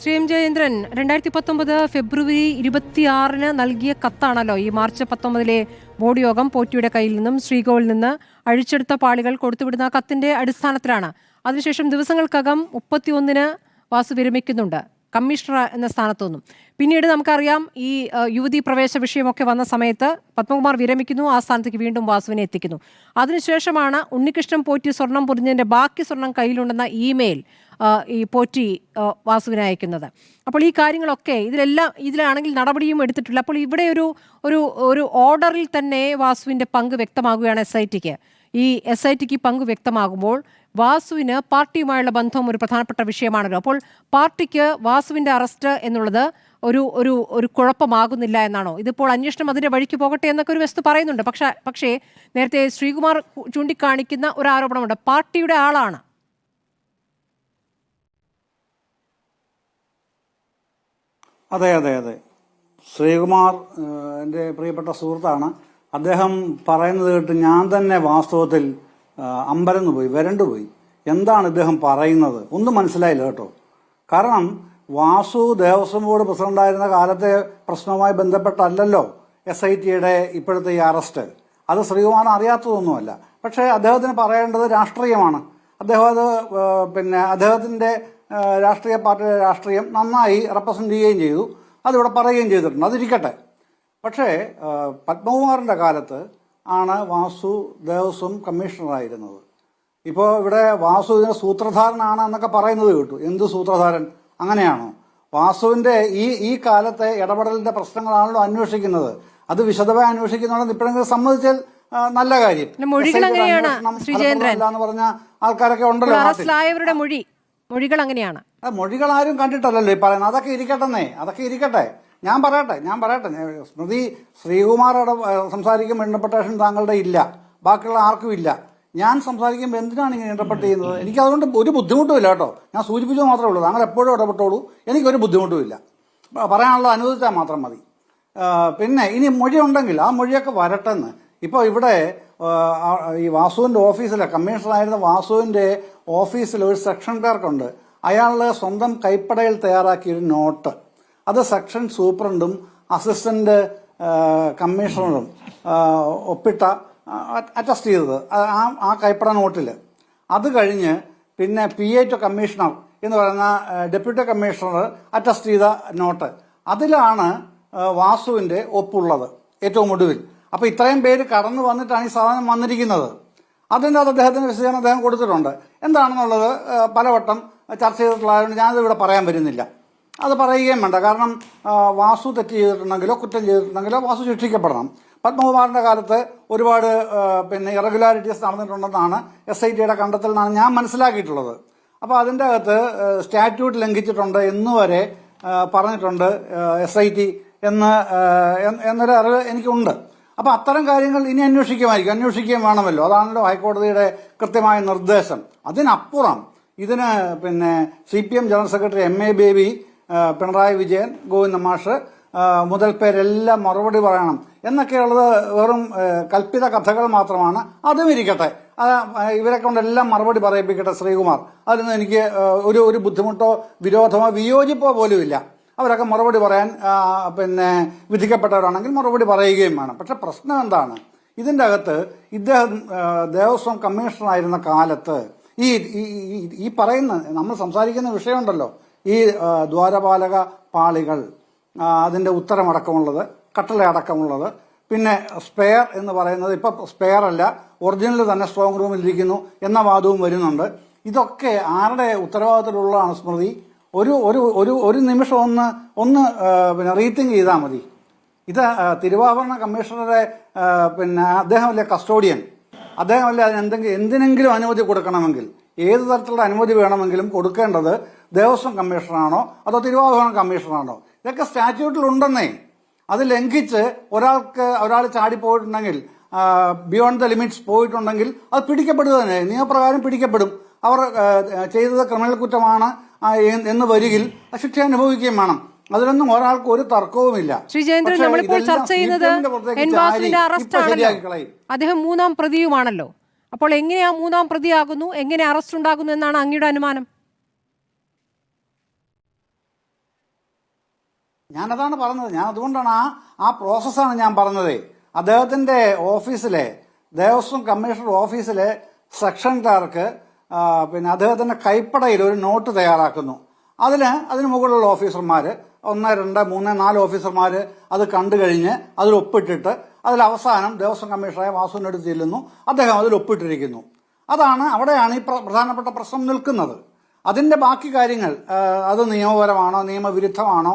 Shri M Jayendran 2019 ഫെബ്രുവരി 26 നൽകിയ കത്താണല്ലോ ഈ March 19 board യോഗം പോറ്റിയുടെ കയ്യിൽ നിന്നും ശ്രീകോവിൽ നിന്ന് അഴിച്ചെടുത്ത പാളികൾ കൊടുത്തുവിടുന്ന കത്തിന്റെ അടിസ്ഥാനത്തിലാണ്. അതിനുശേഷം ദിവസങ്ങൾക്കകം 31 വാസു വിരമിക്കുന്നുണ്ട് കമ്മീഷണർ എന്ന സ്ഥാനത്തുനിന്നും. പിന്നീട് നമുക്കറിയാം ഈ യുവതി പ്രവേശ വിഷയമൊക്കെ വന്ന സമയത്ത് പത്മകുമാർ വിരമിക്കുന്നു, ആ സ്ഥാനത്തേക്ക് വീണ്ടും വാസുവിനെ എത്തിക്കുന്നു. അതിനുശേഷമാണ് ഉണ്ണികൃഷ്ണൻ പോറ്റി സ്വർണം പൊതിഞ്ഞതിന്റെ ബാക്കി സ്വർണം കയ്യിലുണ്ടെന്ന ഇമെയിൽ ഈ പോറ്റി വാസുവിനെ അയക്കുന്നത്. അപ്പോൾ ഈ കാര്യങ്ങളൊക്കെ ഇതിലാണെങ്കിൽ നടപടിയും എടുത്തിട്ടില്ല. അപ്പോൾ ഇവിടെ ഒരു ഓർഡറിൽ തന്നെ വാസുവിന്റെ പങ്ക് വ്യക്തമാകുകയാണ് SITക്ക്. ഈ SITക്ക് പങ്ക് വ്യക്തമാകുമ്പോൾ വാസുവിന് പാർട്ടിയുമായുള്ള ബന്ധവും ഒരു പ്രധാനപ്പെട്ട വിഷയമാണല്ലോ. അപ്പോൾ പാർട്ടിക്ക് വാസുവിന്റെ അറസ്റ്റ് എന്നുള്ളത് ഒരു കുഴപ്പമാകുന്നില്ല എന്നാണോ? ഇതിപ്പോൾ അന്വേഷണം അതിന്റെ വഴിക്ക് പോകട്ടെ എന്നൊക്കെ ഒരു വസ്തു പറയുന്നുണ്ട്. പക്ഷേ നേരത്തെ ശ്രീകുമാർ ചൂണ്ടിക്കാണിക്കുന്ന ഒരു ആരോപണമുണ്ട്, പാർട്ടിയുടെ ആളാണ്. അതെ അതെ അതെ ശ്രീകുമാർ എൻ്റെ പ്രിയപ്പെട്ട സുഹൃത്താണ്. അദ്ദേഹം പറയുന്നത് കേട്ട് ഞാൻ തന്നെ വാസ്തവത്തിൽ അമ്പരന്ന് പോയി, വരണ്ടുപോയി. എന്താണ് ഇദ്ദേഹം പറയുന്നത് ഒന്നും മനസ്സിലായില്ല കേട്ടോ. കാരണം വാസു ദേവസ്വം ബോർഡ് പ്രസിഡന്റായിരുന്ന കാലത്തെ പ്രശ്നവുമായി ബന്ധപ്പെട്ടല്ലല്ലോ SITയുടെ ഇപ്പോഴത്തെ ഈ അറസ്റ്റ്. അത് ശ്രീകുമാറിന് അറിയാത്തതൊന്നുമല്ല. പക്ഷേ അദ്ദേഹത്തിന് പറയേണ്ടത് രാഷ്ട്രീയമാണ്. അദ്ദേഹം അത് അദ്ദേഹത്തിന്റെ രാഷ്ട്രീയ പാർട്ടിയുടെ രാഷ്ട്രീയം നന്നായി റെപ്രസെന്റ് ചെയ്യുകയും ചെയ്തു, അതിവിടെ പറയുകയും ചെയ്തിട്ടുണ്ട്, അതിരിക്കട്ടെ. പക്ഷേ പത്മകുമാറിന്റെ കാലത്ത് ആണ് വാസു ദേവസ്വം കമ്മീഷണറായിരുന്നത്. ഇപ്പോൾ ഇവിടെ വാസു ഇതിന്റെ സൂത്രധാരനാണ് എന്നൊക്കെ പറയുന്നത് കേട്ടു. എന്ത് സൂത്രധാരൻ? അങ്ങനെയാണോ? വാസുവിന്റെ ഈ കാലത്തെ ഇടപെടലിന്റെ പ്രശ്നങ്ങളാണല്ലോ അന്വേഷിക്കുന്നത്. അത് വിശദമായി അന്വേഷിക്കുന്നുണ്ടെന്ന് ഇപ്പോഴെങ്കിലും സമ്മതിച്ചാൽ നല്ല കാര്യം. എന്ന് പറഞ്ഞ ആൾക്കാരൊക്കെ ഉണ്ടല്ലോ. മൊഴികൾ അങ്ങനെയാണ്. മൊഴികൾ ആരും കണ്ടിട്ടല്ലല്ലോ ഈ പറയുന്നത്. അതൊക്കെ ഇരിക്കട്ടെ. ഞാൻ പറയട്ടെ സ്മൃതി, ശ്രീകുമാറോട് സംസാരിക്കുമ്പോൾ ഇന്റർപ്രിട്ടേഷൻ താങ്കളുടെ ഇല്ല, ബാക്കിയുള്ള ആർക്കും ഇല്ല. ഞാൻ സംസാരിക്കുമ്പോൾ എന്തിനാണ് ഇങ്ങനെ ഇന്റർപ്രറ്റ് ചെയ്യുന്നത്? എനിക്ക് അതുകൊണ്ട് ഒരു ബുദ്ധിമുട്ടുമില്ല കേട്ടോ. ഞാൻ സൂചിപ്പിച്ചത് മാത്രമേ ഉള്ളൂ. താങ്കൾ എപ്പോഴും ഇടപെട്ടോളൂ, എനിക്കൊരു ബുദ്ധിമുട്ടുമില്ല. പറയാനുള്ളത് അനുവദിച്ചാൽ മാത്രം മതി. പിന്നെ ഇനി മൊഴി ഉണ്ടെങ്കിൽ ആ മൊഴിയൊക്കെ വരട്ടെന്ന്. ഇപ്പോൾ ഇവിടെ ഈ വാസുവിന്റെ ഓഫീസിലെ കമ്മീഷണറായിരുന്ന വാസുവിന്റെ ഓഫീസിൽ ഒരു സെക്ഷൻ ക്ലർക്കുണ്ട്. അയാളുടെ സ്വന്തം കൈപ്പടയിൽ തയ്യാറാക്കിയൊരു നോട്ട്, അത് സെക്ഷൻ സൂപ്രണ്ടും അസിസ്റ്റന്റ് കമ്മീഷണറും ഒപ്പിട്ട അറ്റസ്റ്റ് ചെയ്തത് ആ കൈപ്പട നോട്ടിൽ. അത് കഴിഞ്ഞ് പിന്നെ PA ടു കമ്മീഷണർ എന്ന് പറയുന്ന ഡെപ്യൂട്ടി കമ്മീഷണർ അറ്റസ്റ്റ് ചെയ്ത നോട്ട്, അതിലാണ് വാസുവിന്റെ ഒപ്പുള്ളത് ഏറ്റവും ഒടുവിൽ. അപ്പൊ ഇത്രയും പേര് കടന്നു വന്നിട്ടാണ് ഈ സാധനം വന്നിരിക്കുന്നത്. അതിൻ്റെ അത് അദ്ദേഹത്തിന് വിശദീകരണം അദ്ദേഹം കൊടുത്തിട്ടുണ്ട്. എന്താണെന്നുള്ളത് പലവട്ടം ചർച്ച ചെയ്തിട്ടുള്ളതുകൊണ്ട് ഞാനത് ഇവിടെ പറയാൻ വരുന്നില്ല. അത് പറയുകയും വേണ്ട. കാരണം വാസു തെറ്റ് ചെയ്തിട്ടുണ്ടെങ്കിലോ കുറ്റം ചെയ്തിട്ടുണ്ടെങ്കിലോ വാസു ശിക്ഷിക്കപ്പെടണം. പത്മകുമാറിന്റെ കാലത്ത് ഒരുപാട് ഇറഗുലാരിറ്റീസ് നടന്നിട്ടുണ്ടെന്നാണ് SITയുടെ കണ്ടെത്തൽ എന്നാണ് ഞാൻ മനസ്സിലാക്കിയിട്ടുള്ളത്. അപ്പോൾ അതിൻ്റെ അകത്ത് സ്റ്റാറ്റ്യൂട്ട് ലംഘിച്ചിട്ടുണ്ട് എന്നുവരെ പറഞ്ഞിട്ടുണ്ട് SIT എന്നൊരു അറിവ് എനിക്കുണ്ട്. അപ്പോൾ അത്തരം കാര്യങ്ങൾ ഇനി അന്വേഷിക്കുകയും വേണമല്ലോ. അതാണല്ലോ ഹൈക്കോടതിയുടെ കൃത്യമായ നിർദ്ദേശം. അതിനപ്പുറം ഇതിന് CPM general secretary MA baby, Pinarayi Vijayan, Govinda മാഷ് മുതൽ പേരെല്ലാം മറുപടി പറയണം എന്നൊക്കെയുള്ളത് വെറും കൽപ്പിത കഥകൾ മാത്രമാണ്. അതും ഇരിക്കട്ടെ, ഇവരെ കൊണ്ടെല്ലാം മറുപടി പറയിപ്പിക്കട്ടെ ശ്രീകുമാർ. അതിലൊന്നും എനിക്ക് ഒരു ബുദ്ധിമുട്ടോ വിരോധമോ വിയോജിപ്പോ പോലും ഇല്ല. അവരൊക്കെ മറുപടി പറയാൻ വിധിക്കപ്പെട്ടവരാണെങ്കിൽ മറുപടി പറയുകയും വേണം. പക്ഷെ പ്രശ്നം എന്താണ്? ഇതിന്റെ അകത്ത് ഇദ്ദേഹം ദേവസ്വം കമ്മീഷണറായിരുന്ന കാലത്ത് ഈ പറയുന്ന നമ്മൾ സംസാരിക്കുന്ന വിഷയമുണ്ടല്ലോ, ഈ ദ്വാരപാലക പാളികൾ, അതിന്റെ ഉത്തരമടക്കമുള്ളത്, കട്ടളയടക്കമുള്ളത്, പിന്നെ സ്പെയർ എന്ന് പറയുന്നത് ഇപ്പൊ സ്പെയർ അല്ല, ഒറിജിനൽ തന്നെ സ്ട്രോങ് റൂമിൽ ഇരിക്കുന്നു എന്ന വാദവും വരുന്നുണ്ട്. ഇതൊക്കെ ആരുടെ ഉത്തരവാദിത്തത്തിലുള്ളതാണ് സ്മൃതി? ഒരു നിമിഷം ഒന്ന് റീതിങ്ക് ചെയ്താൽ മതി. ഇത് തിരുവാഭരണ കമ്മീഷണറുടെ അദ്ദേഹമല്ലേ കസ്റ്റോഡിയൻ, അദ്ദേഹമല്ലേ എന്തിനെങ്കിലും അനുമതി കൊടുക്കണമെങ്കിൽ, ഏത് തരത്തിലുള്ള അനുമതി വേണമെങ്കിലും കൊടുക്കേണ്ടത് ദേവസ്വം കമ്മീഷണറാണോ അതോ തിരുവാഭരണ കമ്മീഷണറാണോ? ഇതൊക്കെ സ്റ്റാറ്റ്യൂട്ടിൽ ഉണ്ടെന്നേ. അത് ലംഘിച്ച് ഒരാൾ ചാടിപ്പോയിട്ടുണ്ടെങ്കിൽ, ബിയോണ്ട് ദ ലിമിറ്റ്സ് പോയിട്ടുണ്ടെങ്കിൽ അത് പിടിക്കപ്പെടുക തന്നെ, നിയമപ്രകാരം പിടിക്കപ്പെടും. അവർ ചെയ്തത് ക്രിമിനൽ കുറ്റമാണ് എന്ന് വരികിൽ ശിക്ഷ അനുഭവിക്കുകയും വേണം. അതിലൊന്നും ഒരാൾക്ക് ഒരു തർക്കവുമില്ല. ശ്രീജേന്ദ്രൻ, നമ്മളിപ്പോൾ ചർച്ച ചെയ്യുന്നത് അദ്ദേഹം 3ാം പ്രതിയുമാണല്ലോ. അപ്പോൾ എങ്ങനെയാ 3ാം പ്രതിയാകുന്നു, എങ്ങനെ അറസ്റ്റ് ഉണ്ടാകുന്നു എന്നാണ് അങ്ങയുടെ അനുമാനം? ഞാനതാണ് പറഞ്ഞത്. ഞാൻ അതുകൊണ്ടാണ് ആ പ്രോസസ്സാണ് ഞാൻ പറഞ്ഞത്. അദ്ദേഹത്തിന്റെ ഓഫീസിലെ ദേവസ്വം കമ്മീഷണർ ഓഫീസിലെ സെക്ഷൻ ക്ലാർക്ക് പിന്നെ അദ്ദേഹത്തിന്റെ കൈപ്പടയിൽ ഒരു നോട്ട് തയ്യാറാക്കുന്നു. അതിന് മുകളിലുള്ള ഓഫീസർമാർ 1, 2, 3, 4 ഓഫീസർമാർ അത് കണ്ടു കഴിഞ്ഞ് അതിൽ ഒപ്പിട്ടിട്ട് അതിൽ അവസാനം ദേവസ്വം കമ്മീഷണറായ വാസുവിനടുത്ത് ചെല്ലുന്നു. അദ്ദേഹം അതിൽ ഒപ്പിട്ടിരിക്കുന്നു. അവിടെയാണ് ഈ പ്രധാനപ്പെട്ട പ്രശ്നം നിൽക്കുന്നത്. അതിന്റെ ബാക്കി കാര്യങ്ങൾ അത് നിയമപരമാണോ, നിയമവിരുദ്ധമാണോ,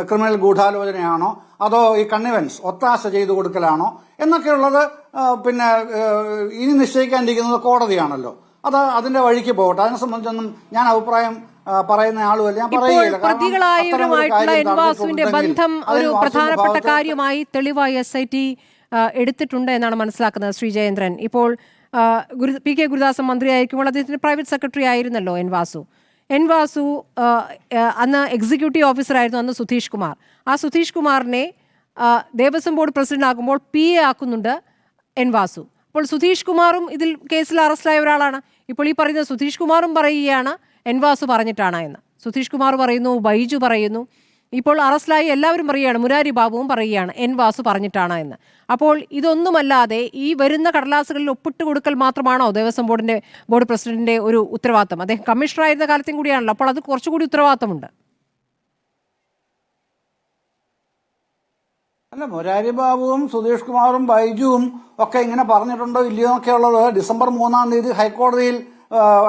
ക്രിമിനൽ ഗൂഢാലോചനയാണോ, അതോ ഈ കണ്ണിവൻസ് ഒത്താശ ചെയ്തു കൊടുക്കലാണോ എന്നൊക്കെയുള്ളത് പിന്നെ ഇനി നിശ്ചയിക്കാനിരിക്കുന്നത് കോടതിയാണല്ലോ. അതിന്റെ വഴിക്ക് പോകട്ടെ. അതിനെ സംബന്ധിച്ചൊന്നും ഞാൻ അഭിപ്രായം പറയുന്ന ആളുമല്ല, ഞാൻ പറയുകയില്ല. പ്രതികളായവരുമായിട്ടുള്ള എൻവാസുവിന്റെ ബന്ധം ഒരു പ്രധാനപ്പെട്ട കാര്യമായി തെളിവായി SIT എടുത്തിട്ടുണ്ട് എന്നാണ് മനസ്സിലാക്കുന്നത്. ശ്രീ ജയേന്ദ്രൻ, ഇപ്പോൾ PK ഗുരുദാസൻ മന്ത്രിയായിരിക്കുമ്പോൾ അദ്ദേഹത്തിന്റെ പ്രൈവറ്റ് സെക്രട്ടറി ആയിരുന്നല്ലോ എൻ വാസു. അന്ന് എക്സിക്യൂട്ടീവ് ഓഫീസറായിരുന്നു അന്ന് സുധീഷ് കുമാർ. ആ സുധീഷ് കുമാറിനെ ദേവസ്വം ബോർഡ് പ്രസിഡന്റ് ആക്കുമ്പോൾ PA ആക്കുന്നുണ്ട് എൻ വാസു. അപ്പോൾ സുധീഷ് കുമാറും ഇതിൽ കേസിൽ അറസ്റ്റിലായ ഒരാളാണ്. ഇപ്പോൾ ഈ പറയുന്ന സുധീഷ് കുമാറും പറയുകയാണ് എൻ വാസു പറഞ്ഞിട്ടാണ് എന്ന്. സുധീഷ് കുമാർ പറയുന്നു, ബൈജു പറയുന്നു, ഇപ്പോൾ അറസ്റ്റിലായി എല്ലാവരും പറയുകയാണ്, മുരാരി ബാബുവും പറയുകയാണ് എൻ വാസു പറഞ്ഞിട്ടാണ് എന്ന്. അപ്പോൾ ഇതൊന്നുമല്ലാതെ ഈ വരുന്ന കടലാസുകളിൽ ഒപ്പിട്ട് കൊടുക്കൽ മാത്രമാണോ ദേവസ്വം ബോർഡ് പ്രസിഡന്റിന്റെ ഒരു ഉത്തരവാദിത്തം? അദ്ദേഹം കമ്മീഷണർ ആയിരുന്ന കാലത്തും കൂടിയാണല്ലോ, അപ്പോൾ അത് കുറച്ചുകൂടി ഉത്തരവാദിത്തമുണ്ട്. അല്ല, മുരാരി ബാബുവും സുധീഷ് കുമാറും ബൈജുവും ഒക്കെ ഇങ്ങനെ പറഞ്ഞിട്ടുണ്ടോ ഇല്ലയോ എന്നൊക്കെ ഉള്ളത് ഡിസംബർ 3-ാം തീയതി ഹൈക്കോടതിയിൽ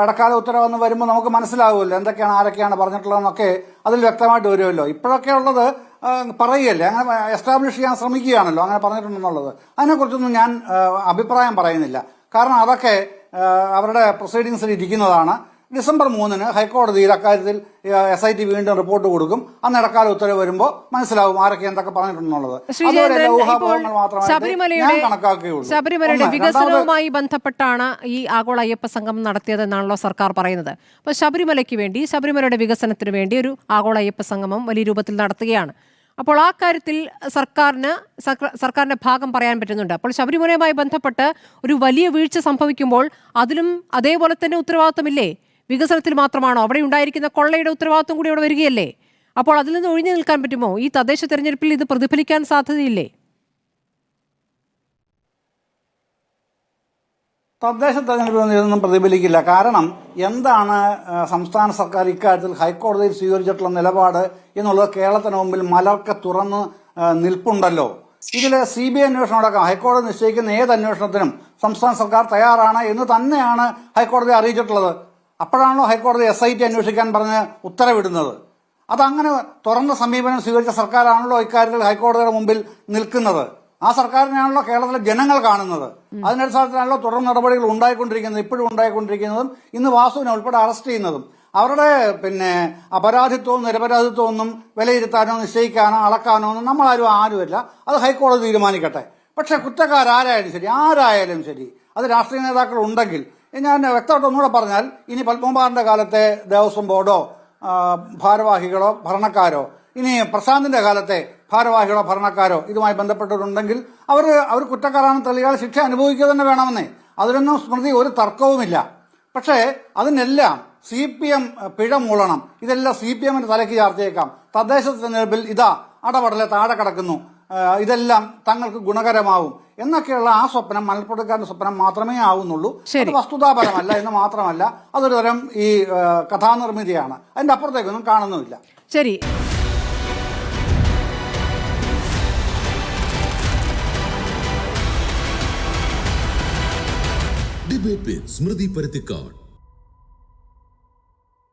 ഇടക്കാല ഉത്തരവെന്ന് വരുമ്പോൾ നമുക്ക് മനസ്സിലാവുമല്ലോ എന്തൊക്കെയാണ് ആരൊക്കെയാണ് പറഞ്ഞിട്ടുള്ളതെന്നൊക്കെ അതിൽ വ്യക്തമായിട്ട് വരുമല്ലോ. ഇപ്പോഴൊക്കെ ഉള്ളത് പറയുകയല്ലേ, അങ്ങനെ എസ്റ്റാബ്ലിഷ് ചെയ്യാൻ ശ്രമിക്കുകയാണല്ലോ അങ്ങനെ പറഞ്ഞിട്ടുണ്ടെന്നുള്ളത്. അതിനെക്കുറിച്ചൊന്നും ഞാൻ അഭിപ്രായം പറയുന്നില്ല. കാരണം അതൊക്കെ അവരുടെ പ്രൊസീഡിങ്സിൽ ഇരിക്കുന്നതാണ്. ഡിസംബർ 3-ന് ഹൈക്കോടതിയിൽ അക്കാര്യത്തിൽ SIT വീണ്ടും റിപ്പോർട്ട് കൊടുക്കും. അന്ന് ഇടക്കാല ഉത്തരവ് വരുമ്പോൾ മനസ്സിലാവും ആരൊക്കെ എന്തൊക്കെ പറഞ്ഞിട്ടുണ്ടെന്നുള്ളത്. ശബരിമലയുടെ വികസനവുമായി ബന്ധപ്പെട്ടാണ് ഈ ആഗോള അയ്യപ്പ സംഗമം നടത്തിയതെന്നാണല്ലോ സർക്കാർ പറയുന്നത്. അപ്പോൾ ശബരിമലയ്ക്ക് വേണ്ടി, ശബരിമലയുടെ വികസനത്തിന് വേണ്ടി ഒരു ആഗോള അയ്യപ്പ സംഗമം വലിയ രൂപത്തിൽ നടത്തുകയാണ്. അപ്പോൾ ആ കാര്യത്തിൽ സർക്കാരിന്റെ ഭാഗം പറയാൻ പറ്റുന്നുണ്ട്. അപ്പോൾ ശബരിമലയുമായി ബന്ധപ്പെട്ട് ഒരു വലിയ വീഴ്ച സംഭവിക്കുമ്പോൾ അതിലും അതേപോലെ തന്നെ ഉത്തരവാദിത്തമില്ലേ? വികസനത്തിൽ മാത്രമാണോ? അവിടെ ഉണ്ടായിരിക്കുന്ന കൊള്ളയുടെ ഉത്തരവാദിത്വം കൂടി അവിടെ വരികയല്ലേ? അപ്പോൾ അതിൽ നിന്ന് ഒഴിഞ്ഞു നിൽക്കാൻ പറ്റുമോ? ഈ തദ്ദേശ തെരഞ്ഞെടുപ്പിൽ ഇത് പ്രതിഫലിക്കാൻ സാധ്യതയില്ലേ? തദ്ദേശ തെരഞ്ഞെടുപ്പിൽ ഇതൊന്നും പ്രതിഫലിക്കില്ല. കാരണം എന്താണ് സംസ്ഥാന സർക്കാർ ഇക്കാര്യത്തിൽ ഹൈക്കോടതിയിൽ സ്വീകരിച്ചിട്ടുള്ള നിലപാട് എന്നുള്ളത് കേരളത്തിന് മുമ്പിൽ മലർക്കെ തുറന്ന് നിൽപ്പുണ്ടല്ലോ. ഇതിൽ CBI അന്വേഷണം അടക്കം ഹൈക്കോടതി നിശ്ചയിക്കുന്ന ഏത് അന്വേഷണത്തിനും സംസ്ഥാന സർക്കാർ തയ്യാറാണ് എന്ന് തന്നെയാണ് ഹൈക്കോടതി അറിയിച്ചിട്ടുള്ളത്. അപ്പോഴാണല്ലോ ഹൈക്കോടതി SIT അന്വേഷിക്കാൻ പറഞ്ഞ് ഉത്തരവിടുന്നത്. അതങ്ങനെ തുറന്ന സമീപനം സ്വീകരിച്ച സർക്കാരാണല്ലോ ഇക്കാര്യത്തിൽ ഹൈക്കോടതിയുടെ മുമ്പിൽ നിൽക്കുന്നത്. ആ സർക്കാരിനാണല്ലോ കേരളത്തിലെ ജനങ്ങൾ കാണുന്നത്. അതിനടിസ്ഥാനത്തിലാണല്ലോ തുടർ നടപടികൾ ഉണ്ടായിക്കൊണ്ടിരിക്കുന്നത്, ഇപ്പോഴും ഉണ്ടായിക്കൊണ്ടിരിക്കുന്നതും ഇന്ന് വാസുവിനെ ഉൾപ്പെടെ അറസ്റ്റ് ചെയ്യുന്നതും. അവരുടെ അപരാധിത്വവും നിരപരാധിത്വവും ഒന്നും വിലയിരുത്താനോ നിശ്ചയിക്കാനോ അളക്കാനോ ഒന്നും ആരുമല്ല. അത് ഹൈക്കോടതി തീരുമാനിക്കട്ടെ. പക്ഷെ ആരായാലും ശരി അത് രാഷ്ട്രീയ നേതാക്കൾ ഉണ്ടെങ്കിൽ, ഞാൻ വ്യക്തമായിട്ട് ഒന്നുകൂടെ പറഞ്ഞാൽ, ഇനി പത്മകുമാറിന്റെ കാലത്തെ ദേവസ്വം ബോർഡോ ഭാരവാഹികളോ ഭരണക്കാരോ, ഇനി പ്രശാന്തിന്റെ കാലത്തെ ഭാരവാഹികളോ ഭരണക്കാരോ ഇതുമായി ബന്ധപ്പെട്ടിട്ടുണ്ടെങ്കിൽ അവർ കുറ്റക്കാരാണെന്ന് തെളിയാതെ ശിക്ഷ അനുഭവിക്കുക തന്നെ വേണമെന്നേ. അതിനൊന്നും സ്മൃതി ഒരു തർക്കവുമില്ല. പക്ഷേ അതിനെല്ലാം CPM പിഴ മൂളണം. ഇതെല്ലാം CPMന്റെ തലയ്ക്ക് ചാർത്തിയേക്കാം. തദ്ദേശ തെരഞ്ഞെടുപ്പിൽ അടപടലെ താഴെ കിടക്കുന്നു, ഇതെല്ലാം തങ്ങൾക്ക് ഗുണകരമാവും എന്നൊക്കെയുള്ള ആ സ്വപ്നം മലപ്പുറക്കാരുടെ സ്വപ്നം മാത്രമേ ആവുന്നുള്ളൂ. അത് വസ്തുതാപരമല്ല എന്ന് മാത്രമല്ല, അതൊരു തരം ഈ കഥാനിർമ്മിതിയാണ്. അതിന്റെ അപ്പുറത്തേക്കൊന്നും കാണുന്നുമില്ല. ശരി. ഡിബേറ്റ് വിത്ത് സ്മൃതി പരുത്തിക്കാട്.